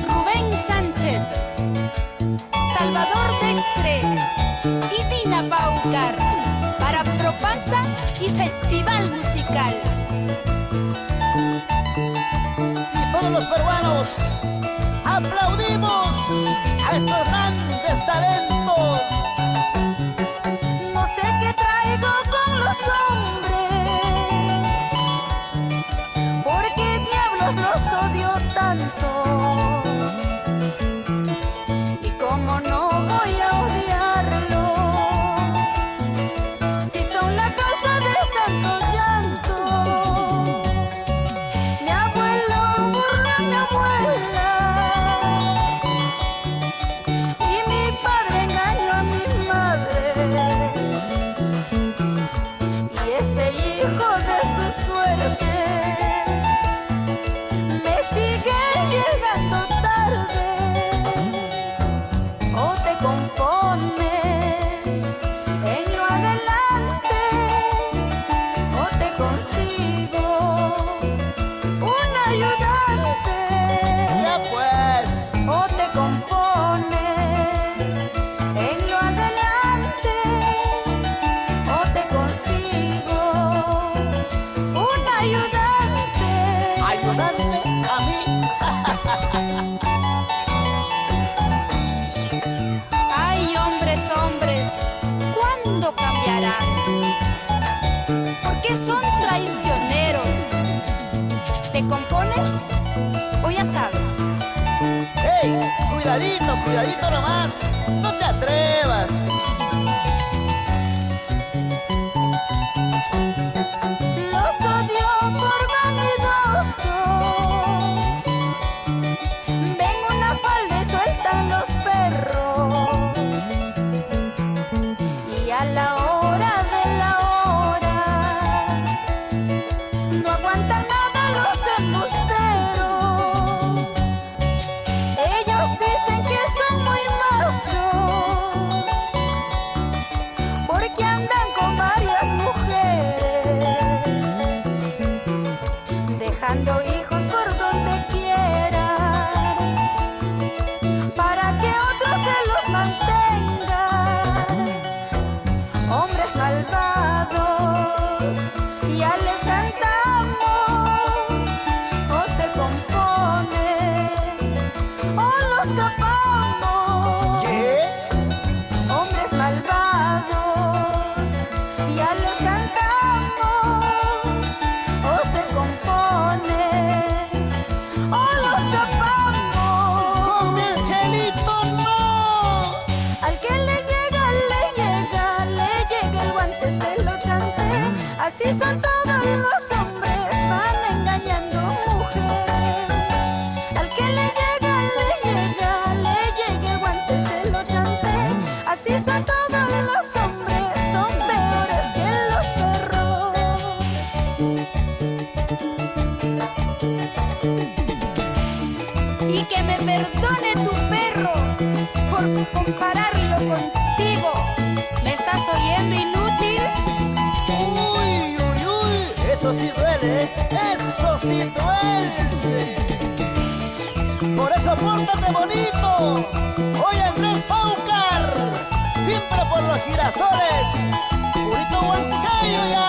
Rubén Sánchez, Salvador Dextre y Dina Paucar para Propasa y Festival Musical. Y todos los peruanos aplaudimos a estos grandes talentos. No sé qué traigo con los hombres, porque diablos los odio tanto. Y como no voy a odiarlos, si son la causa de tanto llanto. Mi abuelo burló a mi abuela y mi padre engañó a mi madre. Y este hijo de su suerte me sigue llegando tarde. O te compones en lo adelante, o te consigo un ayudante. Ya pues, O te compones en lo adelante, o te consigo un ayudante. ayudante a mí. Ay, hombres, hombres, ¿cuándo cambiarán? ¿Por qué son traicioneros? ¿Te compones o ya sabes? ¡Ey! Cuidadito, cuidadito nomás. No te atrevas. Los odio por vanidosos. Ven una falda y sueltan los perros. Y a la hora de la hora no aguantan nada los embusteros. Ellos dicen que son muy machos porque andan con varias mujeres, dejando hijos por donde quieran para que otros se los mantengan. Hombres malvados, ya les cantamos, o se componen o los tapamos. ¿Qué? Hombres malvados, ya les cantamos, o se componen o los tapamos. ¡Con mi angelito no! Al que le llega el guante, se lo chanté. Así son todos los hombres, van engañando mujeres. Al que le llega el guante, se lo chanté. Así son todos los hombres, son peores que los perros. Y que me perdone tu perro por compararlo contigo. ¿Me estás oyendo, inútil? ¡Uy, uy, uy! Eso sí duele, ¿eh? Eso sí duele. Por eso pórtate bonito. Oye, Andrés Paucar, siempre por los girasoles. Purito Huancayo ya.